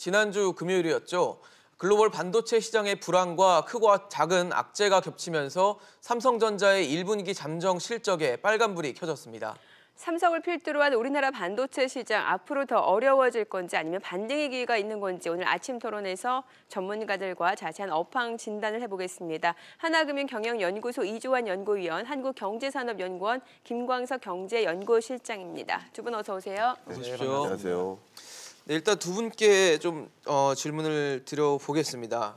지난주 금요일이었죠. 글로벌 반도체 시장의 불황과 크고 작은 악재가 겹치면서 삼성전자의 1분기 잠정 실적에 빨간불이 켜졌습니다. 삼성을 필두로 한 우리나라 반도체 시장 앞으로 더 어려워질 건지 아니면 반등의 기회가 있는 건지 오늘 아침 토론에서 전문가들과 자세한 업황 진단을 해보겠습니다. 하나금융경영연구소 이조환 연구위원, 한국경제산업연구원 김광석 경제연구실장입니다. 두 분 어서 오세요. 네, 어서 오십시오. 안녕하세요. 네, 일단 두 분께 좀 질문을 드려보겠습니다.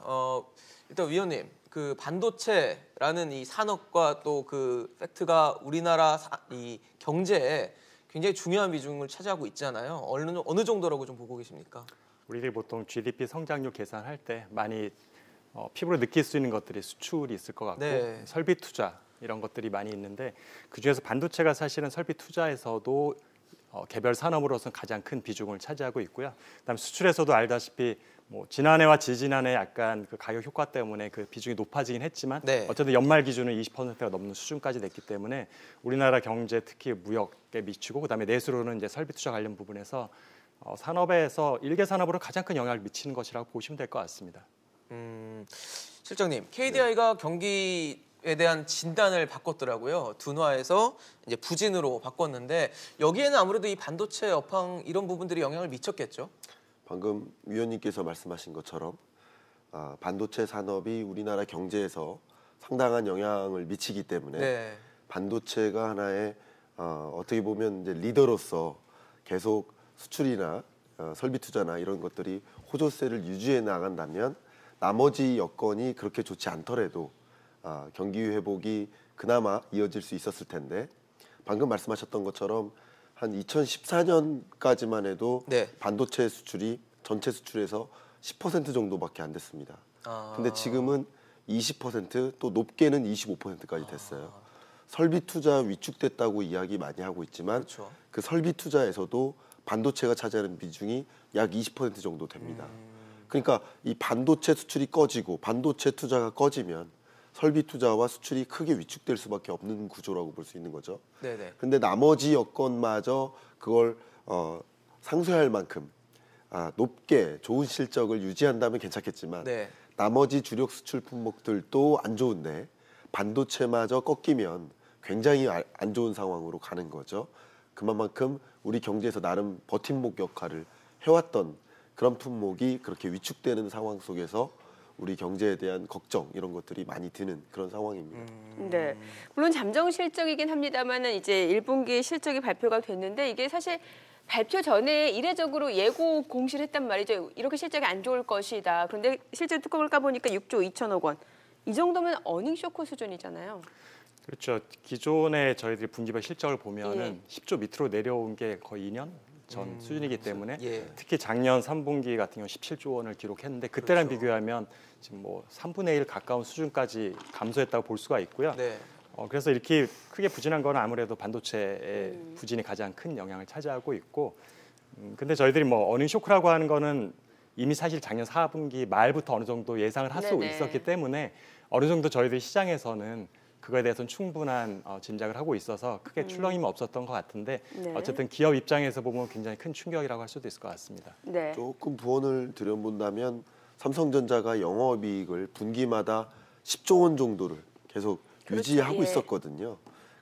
일단 위원님, 그 반도체라는 이 산업과 또 그 팩트가 우리나라 이 경제에 굉장히 중요한 비중을 차지하고 있잖아요. 어느 정도라고 좀 보고 계십니까? 우리들이 보통 GDP 성장률 계산할 때 많이 피부로 느낄 수 있는 것들이 수출이 있을 것 같고 네. 설비 투자 이런 것들이 많이 있는데 그중에서 반도체가 사실은 설비 투자에서도 개별 산업으로서는 가장 큰 비중을 차지하고 있고요. 그다음 수출에서도 알다시피 뭐 지난해와 지지난해 약간 그 가격 효과 때문에 그 비중이 높아지긴 했지만 네. 어쨌든 연말 기준은 20%가 넘는 수준까지 됐기 때문에 우리나라 경제 특히 무역에 미치고 그다음에 내수로는 이제 설비 투자 관련 부분에서 산업에서 일개 산업으로 가장 큰 영향을 미치는 것이라고 보시면 될 것 같습니다. 실장님, KDI가 경기에 대한 진단을 바꿨더라고요. 둔화에서 이제 부진으로 바꿨는데 여기에는 아무래도 이 반도체 업황 이런 부분들이 영향을 미쳤겠죠? 방금 위원님께서 말씀하신 것처럼 반도체 산업이 우리나라 경제에서 상당한 영향을 미치기 때문에 네. 반도체가 하나의 어떻게 보면 이제 리더로서 계속 수출이나 설비 투자나 이런 것들이 호조세를 유지해 나간다면 나머지 여건이 그렇게 좋지 않더라도 경기 회복이 그나마 이어질 수 있었을 텐데 방금 말씀하셨던 것처럼 한 2014년까지만 해도 네. 반도체 수출이 전체 수출에서 10% 정도밖에 안 됐습니다. 근데 지금은 20% 또 높게는 25%까지 됐어요. 설비 투자 위축됐다고 이야기 많이 하고 있지만 그렇죠. 그 설비 투자에서도 반도체가 차지하는 비중이 약 20% 정도 됩니다. 그러니까 이 반도체 수출이 꺼지고 반도체 투자가 꺼지면 설비 투자와 수출이 크게 위축될 수밖에 없는 구조라고 볼 수 있는 거죠. 네네. 근데 나머지 여건마저 그걸 상쇄할 만큼 높게 좋은 실적을 유지한다면 괜찮겠지만 네. 나머지 주력 수출 품목들도 안 좋은데 반도체마저 꺾이면 굉장히 안 좋은 상황으로 가는 거죠. 그만큼 우리 경제에서 나름 버팀목 역할을 해왔던 그런 품목이 그렇게 위축되는 상황 속에서 우리 경제에 대한 걱정 이런 것들이 많이 드는 그런 상황입니다. 네, 물론 잠정 실적이긴 합니다만은 이제 1분기 실적이 발표가 됐는데 이게 사실 발표 전에 이례적으로 예고 공시를 했단 말이죠. 이렇게 실적이 안 좋을 것이다. 그런데 실제 뚜껑을 까보니까 6조 2천억 원. 이 정도면 어닝 쇼크 수준이잖아요. 그렇죠. 기존에 저희들이 분기별 실적을 보면은 예. 10조 밑으로 내려온 게 거의 2년 전 수준이기 때문에 예. 특히 작년 3분기 같은 경우 17조 원을 기록했는데 그때랑 그렇죠. 비교하면 지금 뭐 3분의 1 가까운 수준까지 감소했다고 볼 수가 있고요. 네. 그래서 이렇게 크게 부진한 건 아무래도 반도체의 부진이 가장 큰 영향을 차지하고 있고 근데 저희들이 뭐 어닝 쇼크라고 하는 거는 이미 사실 작년 4분기 말부터 어느 정도 예상을 할 수 네네. 있었기 때문에 어느 정도 저희들 시장에서는 그거에 대해서는 충분한 짐작을 하고 있어서 크게 출렁임은 없었던 것 같은데 네. 어쨌든 기업 입장에서 보면 굉장히 큰 충격이라고 할 수도 있을 것 같습니다. 네. 조금 부원을 들여본다면 삼성전자가 영업이익을 분기마다 10조 원 정도를 계속 그렇죠. 유지하고 예. 있었거든요.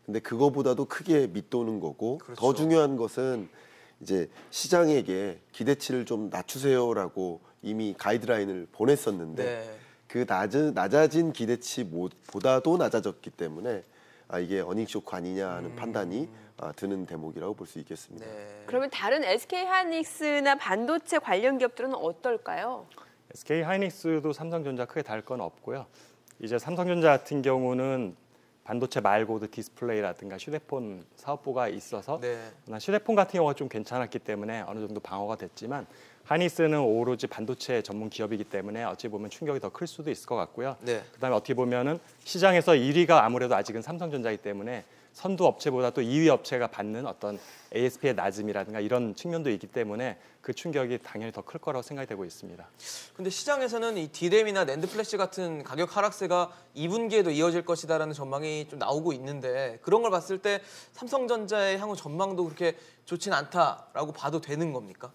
근데 그거보다도 크게 밑도는 거고 그렇죠. 더 중요한 것은 이제 시장에게 기대치를 좀 낮추세요라고 이미 가이드라인을 보냈었는데 네. 그 낮아진 기대치보다도 낮아졌기 때문에 이게 어닝 쇼크 아니냐 하는 판단이 드는 대목이라고 볼 수 있겠습니다. 네. 그러면 다른 SK하이닉스나 반도체 관련 기업들은 어떨까요? SK하이닉스도 삼성전자 크게 다를 건 없고요. 이제 삼성전자 같은 경우는 반도체 말고도 디스플레이라든가 휴대폰 사업부가 있어서 네. 휴대폰 같은 경우가 좀 괜찮았기 때문에 어느 정도 방어가 됐지만 하이닉스는 오로지 반도체 전문 기업이기 때문에 어찌 보면 충격이 더 클 수도 있을 것 같고요. 네. 그다음에 어떻게 보면은 시장에서 1위가 아무래도 아직은 삼성전자이기 때문에 선두 업체보다 또 2위 업체가 받는 어떤 ASP의 낮음이라든가 이런 측면도 있기 때문에 그 충격이 당연히 더 클 거라고 생각이 되고 있습니다. 근데 시장에서는 이 D램이나 낸드 플래시 같은 가격 하락세가 2분기에도 이어질 것이다라는 전망이 좀 나오고 있는데 그런 걸 봤을 때 삼성전자의 향후 전망도 그렇게 좋진 않다라고 봐도 되는 겁니까?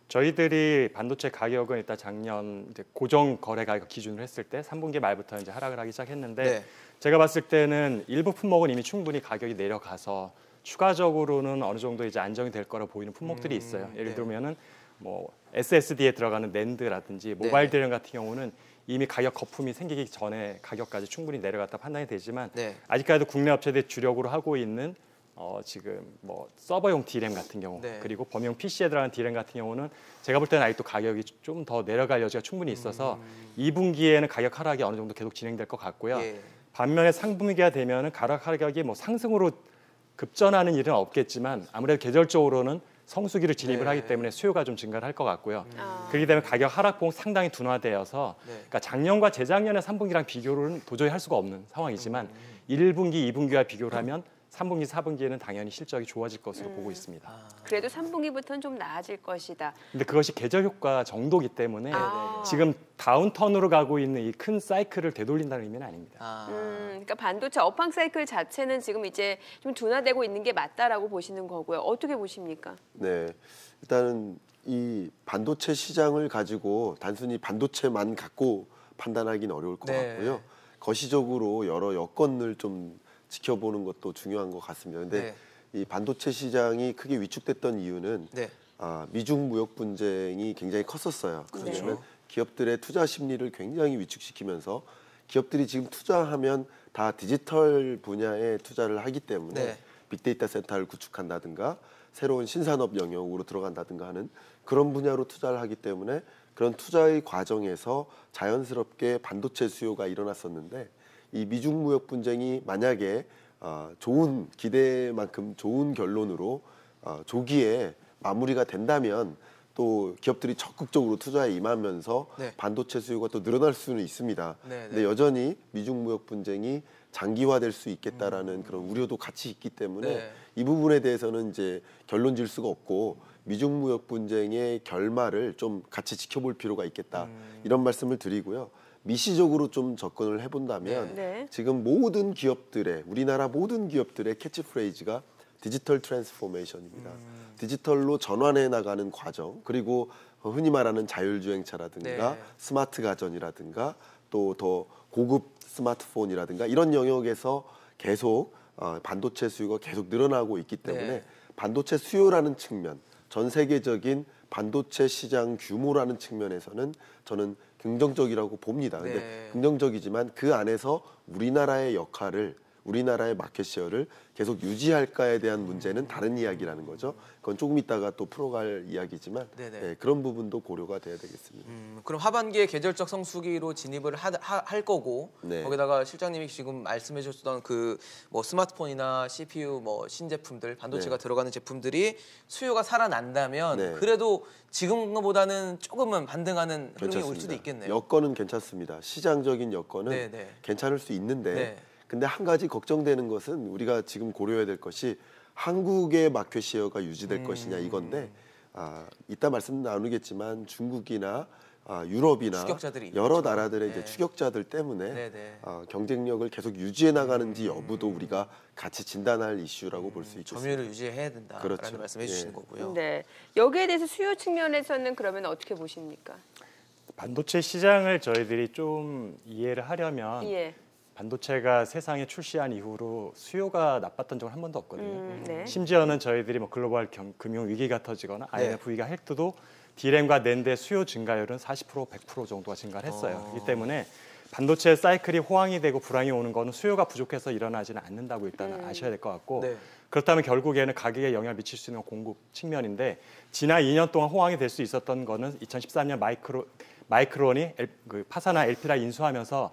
저희들이 반도체 가격은 일단 작년 이제 고정 거래 가격 기준으로 했을 때 3분기 말부터 이제 하락을 하기 시작했는데 네. 제가 봤을 때는 일부 품목은 이미 충분히 가격이 내려가서 추가적으로는 어느 정도 이제 안정이 될 거라 보이는 품목들이 있어요. 예를 네. 들면은 뭐 SSD에 들어가는 낸드라든지 모바일 네. 드램 같은 경우는 이미 가격 거품이 생기기 전에 가격까지 충분히 내려갔다 판단이 되지만 네. 아직까지도 국내 업체들이 주력으로 하고 있는 지금 뭐 서버용 D램 같은 경우 네. 그리고 범용 PC에 들어가는 D램 같은 경우는 제가 볼 때는 아직도 가격이 좀 더 내려갈 여지가 충분히 있어서 2분기에는 가격 하락이 어느 정도 계속 진행될 것 같고요. 예. 반면에 상분기가 되면은 가격 하락이 뭐 상승으로 급전하는 일은 없겠지만 아무래도 계절적으로는 성수기를 진입을 네. 하기 때문에 수요가 좀 증가를 할 것 같고요. 아. 그렇기 때문에 가격 하락폭 상당히 둔화되어서 네. 그러니까 작년과 재작년의 3분기랑 비교를 도저히 할 수가 없는 상황이지만 1분기, 2분기와 비교를 하면 3분기, 4분기에는 당연히 실적이 좋아질 것으로 보고 있습니다. 그래도 3분기부터는 좀 나아질 것이다. 근데 그것이 계절 효과 정도기 때문에 아. 지금 다운턴으로 가고 있는 이 큰 사이클을 되돌린다는 의미는 아닙니다. 아. 그러니까 반도체 업황 사이클 자체는 지금 이제 좀 둔화되고 있는 게 맞다라고 보시는 거고요. 어떻게 보십니까? 네, 일단은 이 반도체 시장을 가지고 단순히 반도체만 갖고 판단하기는 어려울 것 네. 같고요. 거시적으로 여러 여건을 좀 지켜보는 것도 중요한 것 같습니다. 근데 이 반도체 시장이 크게 위축됐던 이유는 네. 미중 무역 분쟁이 굉장히 컸었어요. 그렇죠. 그러면 기업들의 투자 심리를 굉장히 위축시키면서 기업들이 지금 투자하면 다 디지털 분야에 투자를 하기 때문에 네. 빅데이터 센터를 구축한다든가 새로운 신산업 영역으로 들어간다든가 하는 그런 분야로 투자를 하기 때문에 그런 투자의 과정에서 자연스럽게 반도체 수요가 일어났었는데 이 미중 무역 분쟁이 만약에 좋은 기대만큼 좋은 결론으로 조기에 마무리가 된다면 또 기업들이 적극적으로 투자에 임하면서 네. 반도체 수요가 또 늘어날 수는 있습니다. 네, 근데 여전히 미중 무역 분쟁이 장기화될 수 있겠다라는 그런 우려도 같이 있기 때문에 네. 이 부분에 대해서는 이제 결론 질 수가 없고 미중 무역 분쟁의 결말을 좀 같이 지켜볼 필요가 있겠다 이런 말씀을 드리고요. 미시적으로 좀 접근을 해본다면 네. 지금 모든 기업들의 우리나라 모든 기업들의 캐치프레이즈가 디지털 트랜스포메이션입니다. 디지털로 전환해 나가는 과정 그리고 흔히 말하는 자율주행차라든가 네. 스마트 가전이라든가 또 더 고급 스마트폰이라든가 이런 영역에서 계속 반도체 수요가 계속 늘어나고 있기 때문에 네. 반도체 수요라는 측면 전 세계적인 반도체 시장 규모라는 측면에서는 저는 긍정적이라고 봅니다. 근데 네. 긍정적이지만 그 안에서 우리나라의 역할을 우리나라의 마켓 셰어를 계속 유지할까에 대한 문제는 다른 이야기라는 거죠. 그건 조금 있다가 또 풀어갈 이야기지만 네네. 그런 부분도 고려가 돼야 되겠습니다. 그럼 하반기에 계절적 성수기로 진입을 할 거고 네. 거기다가 실장님이 지금 말씀해 주셨던 그 뭐 스마트폰이나 CPU 뭐 신제품들 반도체가 네. 들어가는 제품들이 수요가 살아난다면 네. 그래도 지금보다는 조금은 반등하는 흐름이 올 수도 괜찮습니다. 있겠네요. 여건은 괜찮습니다. 시장적인 여건은 네네. 괜찮을 수 있는데 네. 근데 한 가지 걱정되는 것은 우리가 지금 고려해야 될 것이 한국의 마켓 셰어가 유지될 것이냐 이건데 이따 말씀 나누겠지만 중국이나 유럽이나 추격자들이 여러 있죠. 나라들의 네. 이제 추격자들 때문에 네네. 경쟁력을 계속 유지해 나가는지 여부도 우리가 같이 진단할 이슈라고 볼 수 있겠습니다. 점유율을 유지해야 된다라는 그렇죠. 말씀해 주시는 예. 거고요. 네. 여기에 대해서 수요 측면에서는 그러면 어떻게 보십니까? 반도체 시장을 저희들이 좀 이해를 하려면 예. 반도체가 세상에 출시한 이후로 수요가 나빴던 적은 한 번도 없거든요. 네. 심지어는 저희들이 뭐 글로벌 금융 위기가 터지거나 네. IMF 위기가 해도 D램과 낸드의 수요 증가율은 40% 100% 정도가 증가를 했어요. 그렇기 때문에 반도체 사이클이 호황이 되고 불황이 오는 거는 수요가 부족해서 일어나지는 않는다고 일단 아셔야 될 것 같고 네. 그렇다면 결국에는 가격에 영향을 미칠 수 있는 공급 측면인데 지난 2년 동안 호황이 될 수 있었던 거는 2013년 마이크론이 파사나 LP를 인수하면서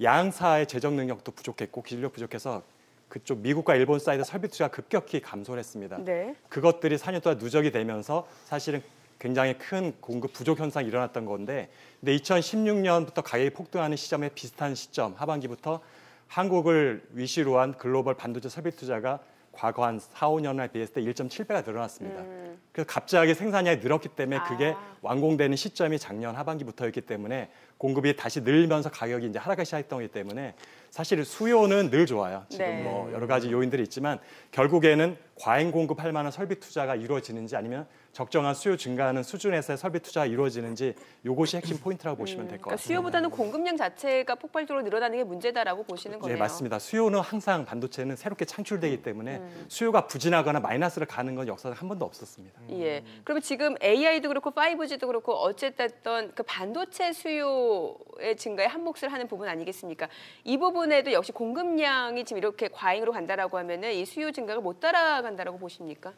양사의 재정 능력도 부족했고 기술력 부족해서 그쪽 미국과 일본 사이드 설비 투자가 급격히 감소를 했습니다. 네. 그것들이 4년 동안 누적이 되면서 사실은 굉장히 큰 공급 부족 현상이 일어났던 건데 근데 2016년부터 가격이 폭등하는 시점에 비슷한 시점 하반기부터 한국을 위시로 한 글로벌 반도체 설비 투자가 과거 한 4, 5년에 비했을 때 1.7배가 늘어났습니다. 그래서 갑자기 생산량이 늘었기 때문에 그게 완공되는 시점이 작년 하반기부터였기 때문에 공급이 다시 늘면서 가격이 이제 하락하기 시작했던 거기 때문에 사실 수요는 늘 좋아요. 지금 네. 뭐 여러 가지 요인들이 있지만 결국에는 과잉 공급할 만한 설비 투자가 이루어지는지 아니면 적정한 수요 증가하는 수준에서의 설비 투자가 이루어지는지 이것이 핵심 포인트라고 보시면 될 것 그러니까 같습니다. 수요보다는 공급량 자체가 폭발적으로 늘어나는 게 문제다라고 보시는 거네요. 네, 맞습니다. 수요는 항상 반도체는 새롭게 창출되기 때문에 수요가 부진하거나 마이너스를 가는 건 역사상 한 번도 없었습니다. 예. 그러면 지금 AI도 그렇고 5G도 그렇고 어쨌든 그 반도체 수요의 증가에 한 몫을 하는 부분 아니겠습니까? 이 부분에도 역시 공급량이 지금 이렇게 과잉으로 간다라고 하면은 이 수요 증가가 못 따라간다라고 보십니까?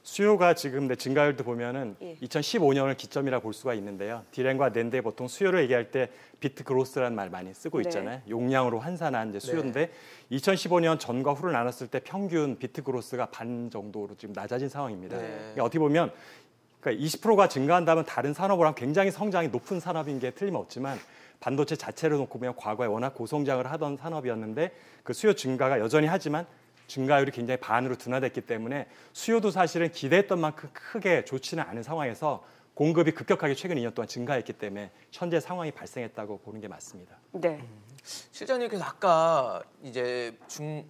수요가 지금 증가율도 보면은 예. 2015년을 기점이라 볼 수가 있는데요. 디램과 낸드에 보통 수요를 얘기할 때 비트 그로스라는 말 많이 쓰고 있잖아요. 용량으로 환산한 이제 수요인데 2015년 전과 후를 나눴을 때 평균 비트 그로스가 반 정도로 지금 낮아진 상황입니다. 그러니까 어떻게 보면 그러니까 20%가 증가한다면 다른 산업으로 하면 굉장히 성장이 높은 산업인 게 틀림없지만 반도체 자체를 놓고 보면 과거에 워낙 고성장을 하던 산업이었는데 그 수요 증가가 여전히 하지만 증가율이 굉장히 반으로 둔화됐기 때문에 수요도 사실은 기대했던 만큼 크게 좋지는 않은 상황에서 공급이 급격하게 최근 2년 동안 증가했기 때문에 현재 상황이 발생했다고 보는 게 맞습니다. 네. 실장님께서 아까 이제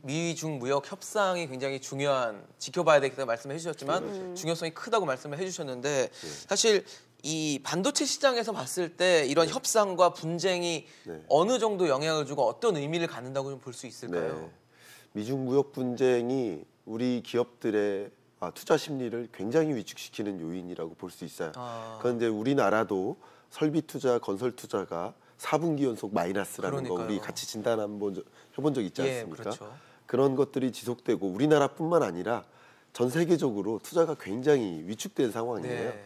미중 무역 협상이 굉장히 중요한 지켜봐야 되겠다고 말씀해 주셨지만 중요성이 크다고 말씀을 해주셨는데 사실 이 반도체 시장에서 봤을 때 이런 협상과 분쟁이 어느 정도 영향을 주고 어떤 의미를 갖는다고 좀 볼 수 있을까요? 네. 미중 무역 분쟁이 우리 기업들의 투자 심리를 굉장히 위축시키는 요인이라고 볼 수 있어요. 그런데 우리나라도 설비 투자, 건설 투자가 4분기 연속 마이너스라는 거 우리 같이 진단 한번 해본 적 있지 않습니까? 예, 그렇죠. 그런 것들이 지속되고 우리나라뿐만 아니라 전 세계적으로 투자가 굉장히 위축된 상황이에요. 네.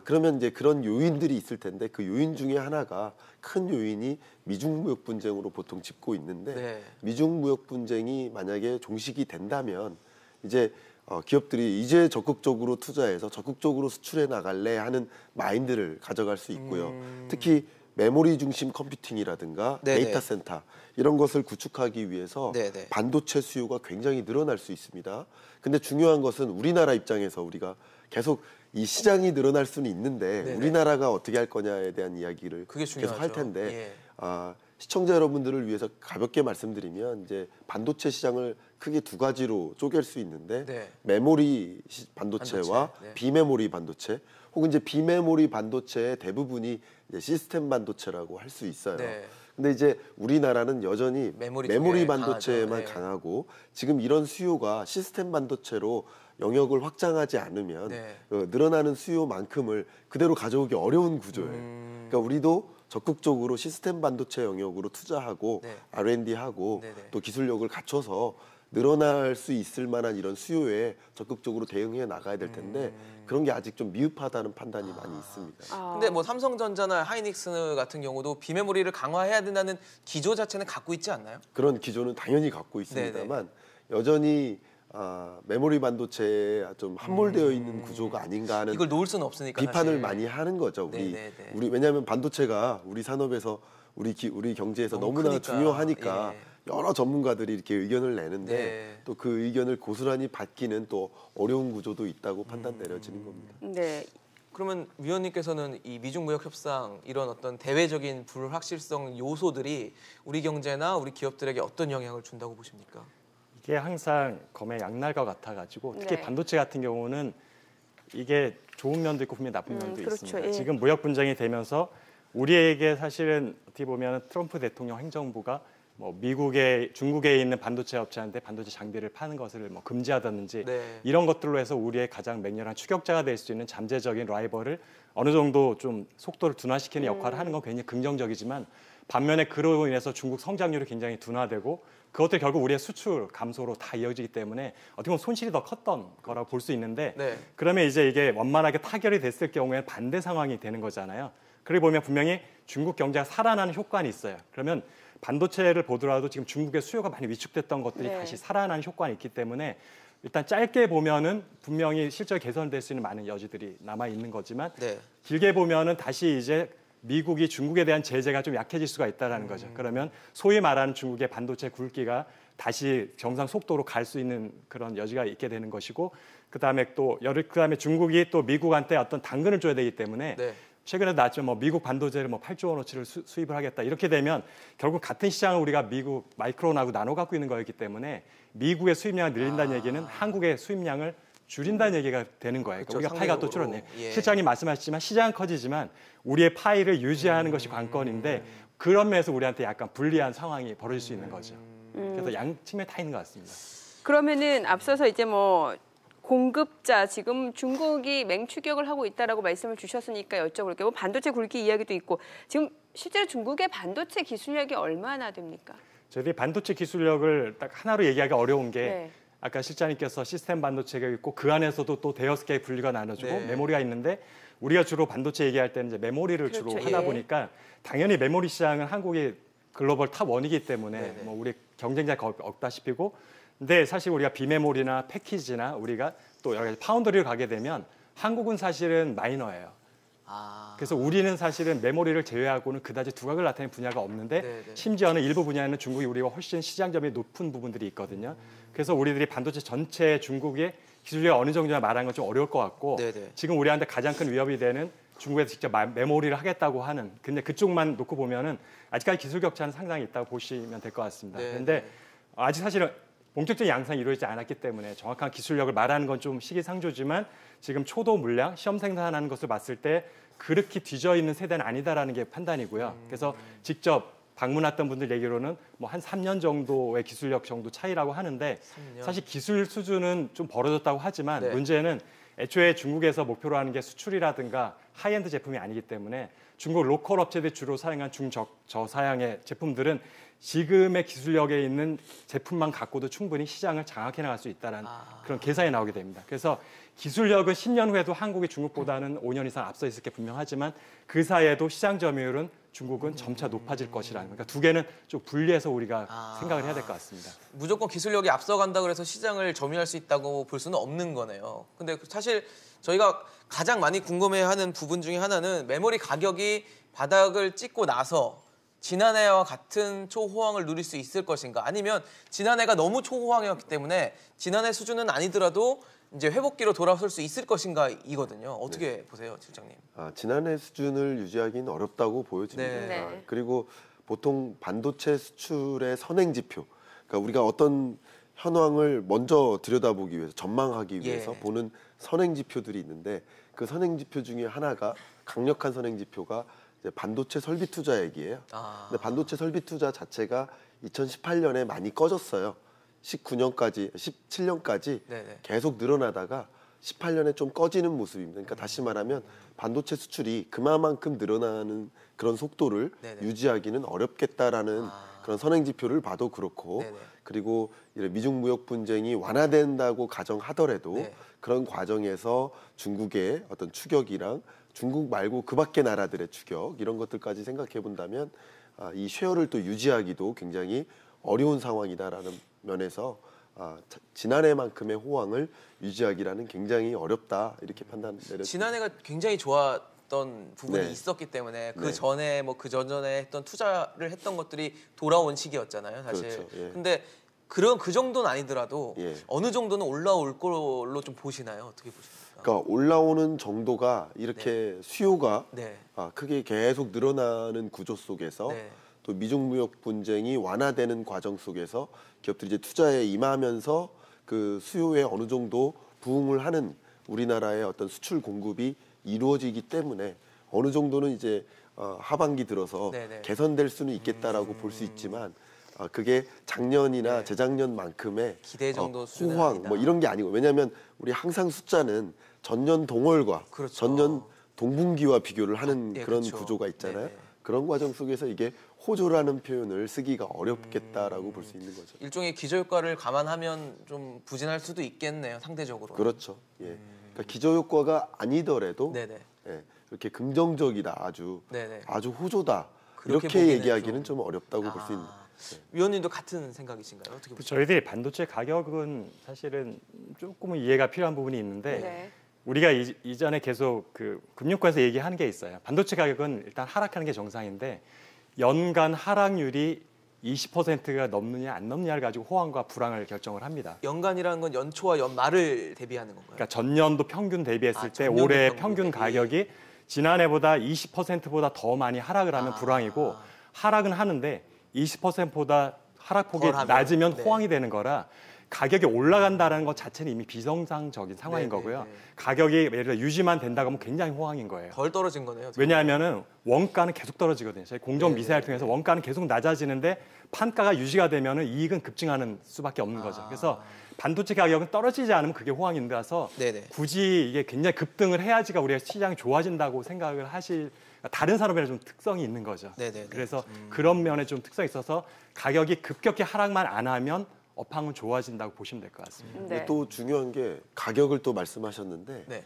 그러면 이제 그런 요인들이 있을 텐데 그 요인 중에 하나가 큰 요인이 미중 무역 분쟁으로 보통 짚고 있는데 네. 미중 무역 분쟁이 만약에 종식이 된다면 이제 기업들이 이제 적극적으로 투자해서 적극적으로 수출해 나갈래 하는 마인드를 가져갈 수 있고요. 특히 메모리 중심 컴퓨팅이라든가 네네. 데이터 센터 이런 것을 구축하기 위해서 네네. 반도체 수요가 굉장히 늘어날 수 있습니다. 근데 중요한 것은 우리나라 입장에서 우리가 계속 이 시장이 늘어날 수는 있는데 네네. 우리나라가 어떻게 할 거냐에 대한 이야기를 그게 계속 할 중요하죠. 텐데 예. 시청자 여러분들을 위해서 가볍게 말씀드리면 이제 반도체 시장을 크게 두 가지로 쪼갤 수 있는데 네. 메모리 반도체와 반도체, 네. 비메모리 반도체 혹은 이제 비메모리 반도체의 대부분이 이제 시스템 반도체라고 할 수 있어요. 네. 근데 이제 우리나라는 여전히 메모리 메모리 쪽에 반도체에만 강하죠. 네. 강하고 지금 이런 수요가 시스템 반도체로 영역을 확장하지 않으면 네. 늘어나는 수요만큼을 그대로 가져오기 어려운 구조예요. 그러니까 우리도 적극적으로 시스템 반도체 영역으로 투자하고 네. R&D하고 네네. 또 기술력을 갖춰서 늘어날 수 있을 만한 이런 수요에 적극적으로 대응해 나가야 될 텐데 그런 게 아직 좀 미흡하다는 판단이 많이 있습니다. 근데 뭐 삼성전자나 하이닉스 같은 경우도 비메모리를 강화해야 된다는 기조 자체는 갖고 있지 않나요? 그런 기조는 당연히 갖고 있습니다만 여전히 메모리 반도체에 좀 함몰되어 있는 구조가 아닌가 하는 이걸 놓을 수는 없으니까 비판을 사실. 많이 하는 거죠. 네네네. 우리 왜냐하면 반도체가 우리 산업에서 우리 경제에서 너무 너무나 크니까. 중요하니까 예. 여러 전문가들이 이렇게 의견을 내는데 네. 또 그 의견을 고스란히 받기는 또 어려운 구조도 있다고 판단 내려지는 겁니다. 네. 그러면 위원님께서는 이 미중 무역 협상 이런 어떤 대외적인 불확실성 요소들이 우리 경제나 우리 기업들에게 어떤 영향을 준다고 보십니까? 이게 항상 검의 양날과 같아가지고 특히 네. 반도체 같은 경우는 이게 좋은 면도 있고 분명히 나쁜 면도 그렇죠. 있습니다. 예. 지금 무역 분쟁이 되면서 우리에게 사실은 어떻게 보면 트럼프 대통령 행정부가 뭐 중국에 있는 반도체 업체한테 반도체 장비를 파는 것을 뭐 금지하다든지 네. 이런 것들로 해서 우리의 가장 맹렬한 추격자가 될 수 있는 잠재적인 라이벌을 어느 정도 좀 속도를 둔화시키는 역할을 하는 건 굉장히 긍정적이지만 반면에 그로 인해서 중국 성장률이 굉장히 둔화되고 그것들이 결국 우리의 수출 감소로 다 이어지기 때문에 어떻게 보면 손실이 더 컸던 거라고 볼 수 있는데 네. 그러면 이제 이게 원만하게 타결이 됐을 경우에 반대 상황이 되는 거잖아요. 그러고 보면 분명히 중국 경제가 살아나는 효과는 있어요. 그러면 반도체를 보더라도 지금 중국의 수요가 많이 위축됐던 것들이 네. 다시 살아나는 효과는 있기 때문에 일단 짧게 보면은 분명히 실적이 개선될 수 있는 많은 여지들이 남아 있는 거지만 네. 길게 보면은 다시 이제 미국이 중국에 대한 제재가 좀 약해질 수가 있다라는 거죠. 그러면 소위 말하는 중국의 반도체 굵기가 다시 정상 속도로 갈 수 있는 그런 여지가 있게 되는 것이고 그다음에 중국이 또 미국한테 어떤 당근을 줘야 되기 때문에 네. 최근에 나왔죠. 뭐 미국 반도체를 뭐 8조 원어치를 수입을 하겠다. 이렇게 되면 결국 같은 시장을 우리가 미국 마이크론하고 나눠 갖고 있는 거였기 때문에 미국의 수입량을 늘린다는 얘기는 한국의 수입량을 줄인다는 얘기가 되는 거예요. 그러니까 그렇죠, 우리가 파이가 또 상대적으로. 줄었네. 예. 실장님 말씀하셨지만 시장은 커지지만 우리의 파이를 유지하는 것이 관건인데 그런 면에서 우리한테 약간 불리한 상황이 벌어질 수 있는 거죠. 그래서 양 측면 다 있는 것 같습니다. 그러면은 앞서서 이제 뭐 공급자 지금 중국이 맹추격을 하고 있다라고 말씀을 주셨으니까 여쭤볼게요. 뭐 반도체 굵기 이야기도 있고 지금 실제로 중국의 반도체 기술력이 얼마나 됩니까? 저희들이 반도체 기술력을 딱 하나로 얘기하기 어려운 게 네. 아까 실장님께서 시스템 반도체가 있고 그 안에서도 또 대여섯 개의 분류가 나눠지고 네. 메모리가 있는데 우리가 주로 반도체 얘기할 때는 이제 메모리를 그렇죠. 주로 하다 예. 보니까 당연히 메모리 시장은 한국이 글로벌 탑 1이기 때문에 네네. 뭐 우리 경쟁자가 없다시피고 근데 사실 우리가 비메모리나 패키지나 우리가 또 여러 가지 파운드리를 가게 되면 한국은 사실은 마이너예요. 그래서 우리는 사실은 메모리를 제외하고는 그다지 두각을 나타내는 분야가 없는데 네네. 심지어는 일부 분야에는 중국이 우리가 훨씬 시장 점유율이 높은 부분들이 있거든요. 그래서 우리들이 반도체 전체 중국의 기술력이 어느 정도냐 말하는 건 좀 어려울 것 같고 네네. 지금 우리한테 가장 큰 위협이 되는 중국에서 직접 메모리를 하겠다고 하는 근데 그쪽만 놓고 보면은 아직까지 기술 격차는 상당히 있다고 보시면 될 것 같습니다. 네네. 그런데 아직 사실은 본격적인 양산이 이루어지지 않았기 때문에 정확한 기술력을 말하는 건 좀 시기상조지만 지금 초도 물량 시험 생산하는 것을 봤을 때 그렇게 뒤져 있는 세대는 아니다라는 게 판단이고요. 그래서 직접 방문했던 분들 얘기로는 뭐 한 3년 정도의 기술력 정도 차이라고 하는데 3년. 사실 기술 수준은 좀 벌어졌다고 하지만 네. 문제는 애초에 중국에서 목표로 하는 게 수출이라든가 하이엔드 제품이 아니기 때문에 중국 로컬 업체들이 주로 사용한 중저사양의 제품들은 지금의 기술력에 있는 제품만 갖고도 충분히 시장을 장악해 나갈 수 있다는 그런 계산이 나오게 됩니다. 그래서 기술력은 10년 후에도 한국이 중국보다는 5년 이상 앞서 있을 게 분명하지만 그 사이에도 시장 점유율은 중국은 점차 높아질 것이라는 그러니까 두 개는 좀 분리해서 우리가 생각을 해야 될 것 같습니다. 무조건 기술력이 앞서간다 그래서 시장을 점유할 수 있다고 볼 수는 없는 거네요. 근데 사실 저희가 가장 많이 궁금해하는 부분 중에 하나는 메모리 가격이 바닥을 찍고 나서 지난해와 같은 초호황을 누릴 수 있을 것인가 아니면 지난해가 너무 초호황이었기 때문에 지난해 수준은 아니더라도 이제 회복기로 돌아설 수 있을 것인가 이거든요. 어떻게 보세요, 실장님? 지난해 수준을 유지하기는 어렵다고 보여집니다. 네. 네. 그리고 보통 반도체 수출의 선행 지표, 그러니까 우리가 어떤 현황을 먼저 들여다보기 위해서 전망하기 위해서 예. 보는 선행 지표들이 있는데 그 선행 지표 중에 하나가 강력한 선행 지표가 이제 반도체 설비 투자액이에요. 근데 반도체 설비 투자 자체가 2018년에 많이 꺼졌어요. 19년까지, 17년까지 네네. 계속 늘어나다가 18년에 좀 꺼지는 모습입니다. 그러니까 다시 말하면 반도체 수출이 그만큼 늘어나는 그런 속도를 네네. 유지하기는 어렵겠다라는 그런 선행 지표를 봐도 그렇고 네네. 그리고 미중 무역 분쟁이 완화된다고 가정하더라도 네. 그런 과정에서 중국의 어떤 추격이랑 중국 말고 그 밖의 나라들의 추격 이런 것들까지 생각해 본다면 이 쉐어를 또 유지하기도 굉장히 어려운 상황이다라는 면에서 지난해만큼의 호황을 유지하기라는 굉장히 어렵다 이렇게 판단 내렸습니다. 지난해가 굉장히 좋았던 부분이 네. 있었기 때문에 그 네. 전에 뭐 그 전전에 했던 투자를 했던 것들이 돌아온 시기였잖아요, 사실. 그렇죠. 예. 근데 그 정도는 아니더라도 예. 어느 정도는 올라올 걸로 좀 보시나요? 어떻게 보십니까? 그러니까 올라오는 정도가 이렇게 수요가 네. 크게 계속 늘어나는 구조 속에서 네. 또 미중 무역 분쟁이 완화되는 과정 속에서 기업들이 이제 투자에 임하면서 그 수요에 어느 정도 부응을 하는 우리나라의 어떤 수출 공급이 이루어지기 때문에 어느 정도는 이제 하반기 들어서 네네. 개선될 수는 있겠다라고 볼 수 있지만 그게 작년이나 네. 재작년만큼의 기대 정도 수준은 호황 아니다. 뭐 이런 게 아니고 왜냐하면 우리 항상 숫자는 전년 동월과 그렇죠. 전년 동분기와 비교를 하는 예, 그런 그렇죠. 구조가 있잖아요. 네네. 그런 과정 속에서 이게 호조라는 표현을 쓰기가 어렵겠다라고 볼 수 있는 거죠. 일종의 기저효과를 감안하면 좀 부진할 수도 있겠네요, 상대적으로. 그렇죠. 예. 그러니까 기저효과가 아니더라도 네네. 예, 이렇게 긍정적이다, 네네. 아주 호조다 그렇게 이렇게 보기는 얘기하기는 좀 어렵다고 볼 수 있는. 위원님도 같은 생각이신가요? 어떻게 보세요? 저희들이 반도체 가격은 사실은 조금은 이해가 필요한 부분이 있는데 네. 우리가 이전에 계속 그 금융권에서 얘기하는 게 있어요. 반도체 가격은 일단 하락하는 게 정상인데 연간 하락률이 20%가 넘느냐 안 넘느냐를 가지고 호황과 불황을 결정을 합니다. 연간이라는 건 연초와 연말을 대비하는 건가요? 그러니까 전년도 평균 대비했을 때 전년도 올해 평균 평균 대비. 가격이 지난해보다 20%보다 더 많이 하락을 하면 불황이고 하락은 하는데 20%보다 하락폭이 덜하면, 낮으면 네. 호황이 되는 거라 가격이 올라간다는 것 자체는 이미 비정상적인 상황인 네네, 거고요. 네. 가격이 예를 들어 유지만 된다고 하면 굉장히 호황인 거예요. 덜 떨어진 거네요. 왜냐하면은 원가는 계속 떨어지거든요. 저희 공정 네, 미세를 네, 통해서 네. 원가는 계속 낮아지는데 판가가 유지가 되면은 이익은 급증하는 수밖에 없는 거죠. 그래서 반도체 가격은 떨어지지 않으면 그게 호황인데라서 네네. 굳이 이게 굉장히 급등을 해야지가 우리가 시장이 좋아진다고 생각을 하실 다른 산업에는 좀 특성이 있는 거죠. 네네네. 그래서 그런 면에 좀 특성이 있어서 가격이 급격히 하락만 안 하면 업황은 좋아진다고 보시면 될 것 같습니다. 근데 또 중요한 게 가격을 또 말씀하셨는데 네.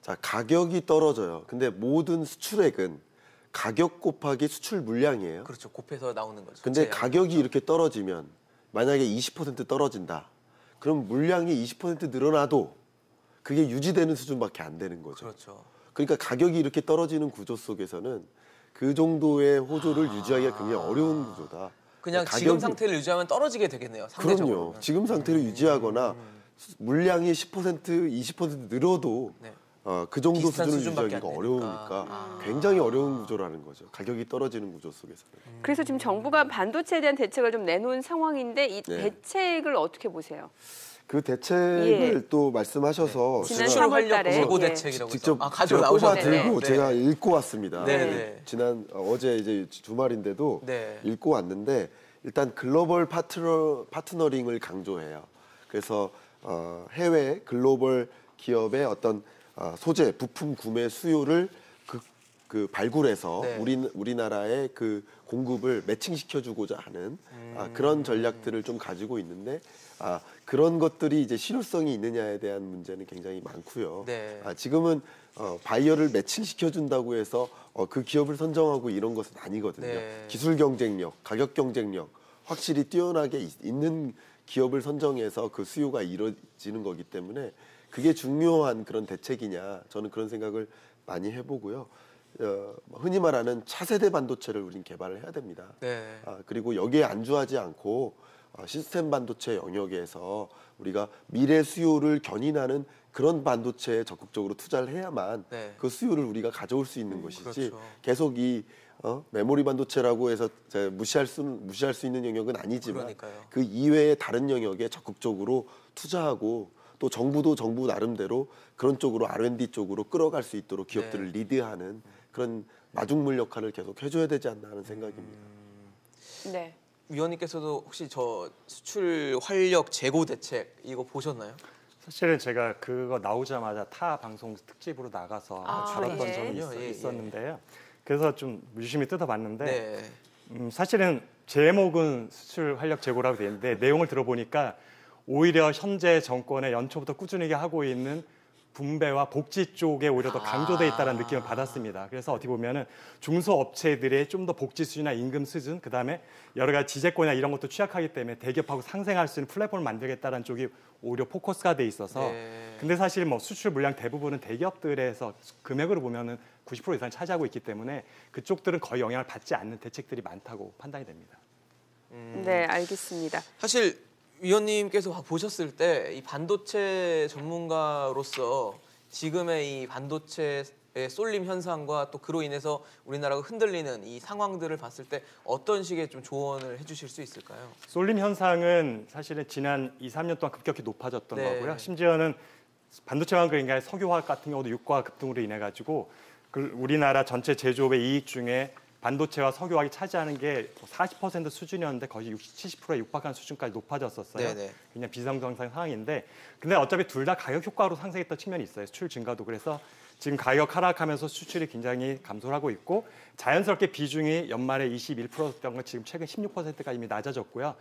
자, 가격이 떨어져요. 근데 모든 수출액은 가격 곱하기 수출 물량이에요. 그렇죠. 곱해서 나오는 거죠. 근데 제약. 가격이 이렇게 떨어지면 만약에 20% 떨어진다. 그럼 물량이 20% 늘어나도 그게 유지되는 수준밖에 안 되는 거죠. 그렇죠. 그러니까 가격이 이렇게 떨어지는 구조 속에서는 그 정도의 호조를 유지하기가 굉장히 어려운 구조다. 그냥 가격이- 지금 상태를 유지하면 떨어지게 되겠네요. 상대적으로. 그럼요. 지금 상태를 유지하거나 물량이 10%, 20% 늘어도 네. 그 정도 비슷한 수준을 수준밖에 유지하기가 안 어려우니까 굉장히 어려운 구조라는 거죠. 가격이 떨어지는 구조 속에서는. 그래서 지금 정부가 반도체에 대한 대책을 좀 내놓은 상황인데 이 네. 대책을 어떻게 보세요? 그 대책을 또 말씀하셔서 지난 수출 3월 활력 달에 재고 예. 대책이라고 직접 해서. 가지고 제가 뽑아 나오셨네요. 들고 네. 제가 읽고 왔습니다. 네. 지난 어제 이제 주말인데도 네. 읽고 왔는데 일단 글로벌 파트너링을 강조해요. 그래서 해외 글로벌 기업의 어떤 소재, 부품 구매 수요를 그 발굴해서 네. 우리나라의 그 공급을 매칭시켜주고자 하는 그런 전략들을 좀 가지고 있는데 그런 것들이 이제 실효성이 있느냐에 대한 문제는 굉장히 많고요. 네. 지금은 바이어를 매칭시켜준다고 해서 그 기업을 선정하고 이런 것은 아니거든요. 네. 기술 경쟁력, 가격 경쟁력 확실히 뛰어나게 있는 기업을 선정해서 그 수요가 이루어지는 거기 때문에 그게 중요한 그런 대책이냐 저는 그런 생각을 많이 해보고요. 흔히 말하는 차세대 반도체를 우린 개발을 해야 됩니다. 네. 그리고 여기에 안주하지 않고 시스템 반도체 영역에서 우리가 미래 수요를 견인하는 그런 반도체에 적극적으로 투자를 해야만 네. 그 수요를 우리가 가져올 수 있는 것이지 그렇죠. 계속 이 메모리 반도체라고 해서 무시할 수 있는 영역은 아니지만 그러니까요. 그 이외의 다른 영역에 적극적으로 투자하고 또 정부도 정부 나름대로 그런 쪽으로 R&D 쪽으로 끌어갈 수 있도록 기업들을 리드하는 그런 마중물 역할을 계속 해줘야 되지 않나 하는 생각입니다. 네. 위원님께서도 혹시 저 수출 활력 재고 대책 이거 보셨나요? 사실은 제가 그거 나오자마자 타 방송 특집으로 나가서 다뤘던 예. 적이 예. 있었는데요. 그래서 좀 유심히 뜯어봤는데 네. 사실은 제목은 수출 활력 재고라고 되어 있는데 내용을 들어보니까 오히려 현재 정권의 연초부터 꾸준히 하고 있는 분배와 복지 쪽에 오히려 더 강조돼 있다는 느낌을 받았습니다. 그래서 어떻게 보면은 중소업체들의 좀 더 복지 수준이나 임금 수준, 그다음에 여러 가지 지재권이나 이런 것도 취약하기 때문에 대기업하고 상생할 수 있는 플랫폼을 만들겠다는 쪽이 오히려 포커스가 돼 있어서. 네. 근데 사실 뭐 수출 물량 대부분은 대기업들에서 금액으로 보면은 90% 이상 차지하고 있기 때문에 그쪽들은 거의 영향을 받지 않는 대책들이 많다고 판단이 됩니다. 네, 알겠습니다. 사실 위원님께서 보셨을 때 이 반도체 전문가로서 지금의 이 반도체의 쏠림 현상과 또 그로 인해서 우리나라가 흔들리는 이 상황들을 봤을 때 어떤 식의 좀 조언을 해주실 수 있을까요? 쏠림 현상은 사실은 지난 2, 3년 동안 급격히 높아졌던 네. 거고요. 심지어는 반도체만 그러니까 석유화학 같은 경우도 유가 급등으로 인해 가지고 우리나라 전체 제조업의 이익 중에 반도체와 석유화학이 차지하는 게 40% 수준이었는데 거의 60, 70%에 육박한 수준까지 높아졌었어요. 네네. 그냥 비정상상 상황인데 근데 어차피 둘 다 가격 효과로 상승했던 측면이 있어요. 수출 증가도. 그래서 지금 가격 하락하면서 수출이 굉장히 감소를 하고 있고 자연스럽게 비중이 연말에 21%였던 건 지금 최근 16%가 이미 낮아졌고요.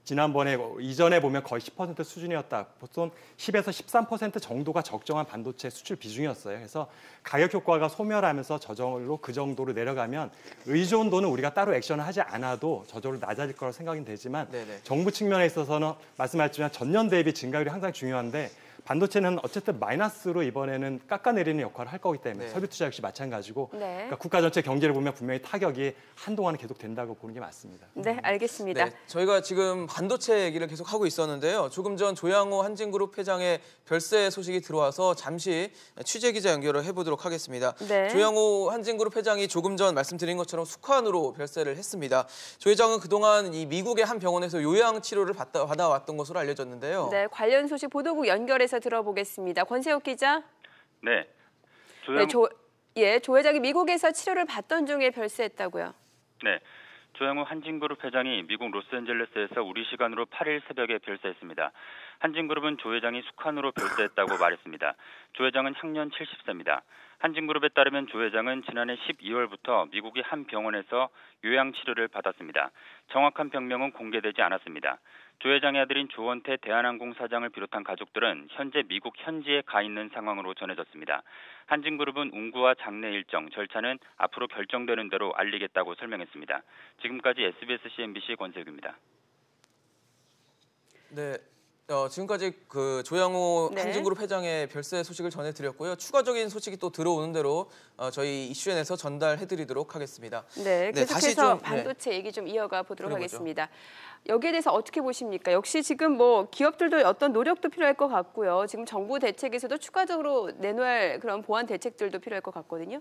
지난번에 이전에 보면 거의 10% 수준이었다. 보통 10에서 13% 정도가 적정한 반도체 수출 비중이었어요. 그래서 가격 효과가 소멸하면서 저절로 그 정도로 내려가면 의존도는 우리가 따로 액션을 하지 않아도 저절로 낮아질 거라고 생각이 되지만 네네. 정부 측면에 있어서는 말씀하셨지만 전년 대비 증가율이 항상 중요한데 반도체는 어쨌든 마이너스로 이번에는 깎아내리는 역할을 할 거기 때문에 네. 설비 투자 역시 마찬가지고 네. 그러니까 국가 전체 경제를 보면 분명히 타격이 한동안은 계속 된다고 보는 게 맞습니다. 네, 알겠습니다. 네, 저희가 지금 반도체 얘기를 계속 하고 있었는데요. 조금 전 조양호 한진그룹 회장의 별세 소식이 들어와서 잠시 취재 기자 연결을 해보도록 하겠습니다. 네. 조양호 한진그룹 회장이 조금 전 말씀드린 것처럼 숙환으로 별세를 했습니다. 조 회장은 그동안 이 미국의 한 병원에서 요양 치료를 받아왔던 것으로 알려졌는데요. 네, 관련 소식 보도국 연결해서 들어보겠습니다. 권세욱 기자. 네. 조 회장이 미국에서 치료를 받던 중에 별세했다고요. 네. 조양호 한진그룹 회장이 미국 로스앤젤레스에서 우리 시간으로 8일 새벽에 별세했습니다. 한진그룹은 조 회장이 숙환으로 별세했다고 말했습니다. 조 회장은 향년 70세입니다. 한진그룹에 따르면 조 회장은 지난해 12월부터 미국의 한 병원에서 요양치료를 받았습니다. 정확한 병명은 공개되지 않았습니다. 조 회장의 아들인 조원태 대한항공 사장을 비롯한 가족들은 현재 미국 현지에 가 있는 상황으로 전해졌습니다. 한진그룹은 운구와 장례 일정, 절차는 앞으로 결정되는 대로 알리겠다고 설명했습니다. 지금까지 SBS CNBC 권세욱입니다. 네. 지금까지 그 조양호 네. 한진그룹 회장의 별세 소식을 전해드렸고요. 추가적인 소식이 또 들어오는 대로 저희 이슈엔에서 전달해드리도록 하겠습니다. 네, 다시 계속해서 좀, 반도체 얘기 좀 이어가 보도록 들어보죠. 하겠습니다. 여기에 대해서 어떻게 보십니까? 역시 지금 기업들도 어떤 노력도 필요할 것 같고요. 지금 정부 대책에서도 추가적으로 내놓을 그런 보완 대책들도 필요할 것 같거든요.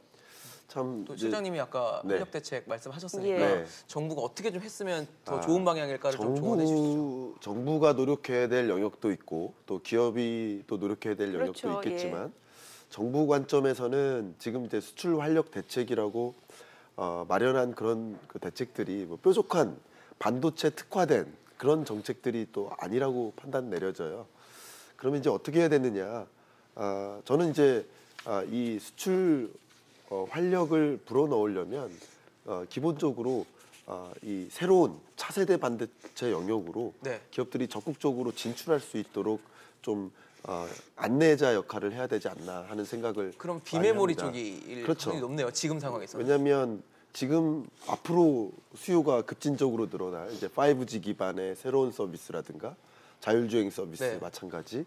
참 또 이제 실장님이 아까 네. 활력 대책 말씀하셨으니까 예. 네. 정부가 어떻게 좀 했으면 더 좋은 방향일까를 좀 조언해 주시죠. 정부가 노력해야 될 영역도 있고 또 기업이 또 노력해야 될 영역도 그렇죠. 있겠지만 정부 관점에서는 지금 이제 수출 활력 대책이라고 마련한 그런 그 대책들이 뾰족한 반도체 특화된 그런 정책들이 또 아니라고 판단 내려져요. 그러면 이제 어떻게 해야 되느냐? 저는 이제 이 수출 활력을 불어넣으려면 기본적으로 이 새로운 차세대 반도체 영역으로 네. 기업들이 적극적으로 진출할 수 있도록 좀 안내자 역할을 해야 되지 않나 하는 생각을 그럼 많이 비메모리 합니다. 쪽이 그렇죠. 확률이 높네요. 지금 상황에서. 왜냐하면 지금 앞으로 수요가 급진적으로 늘어날 이제 5G 기반의 새로운 서비스라든가 자율주행 서비스 네. 마찬가지,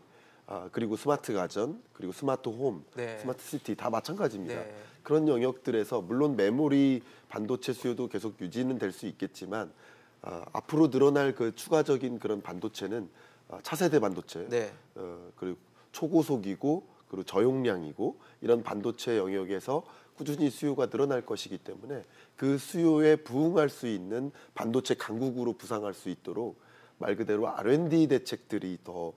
그리고 스마트 가전, 그리고 스마트 홈, 네. 스마트 시티 다 마찬가지입니다. 네. 그런 영역들에서 물론 메모리 반도체 수요도 계속 유지는 될 수 있겠지만 앞으로 늘어날 그 추가적인 그런 반도체는 차세대 반도체, 네. 그리고 초고속이고 그리고 저용량이고 이런 반도체 영역에서 꾸준히 수요가 늘어날 것이기 때문에 그 수요에 부응할 수 있는 반도체 강국으로 부상할 수 있도록 말 그대로 R&D 대책들이 더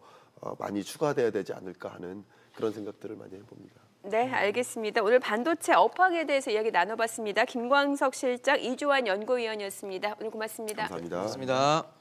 많이 추가돼야 되지 않을까 하는 그런 생각들을 많이 해봅니다. 네, 알겠습니다. 오늘 반도체 업황에 대해서 이야기 나눠봤습니다. 김광석 실장, 이주환 연구위원이었습니다. 오늘 고맙습니다. 감사합니다. 고맙습니다.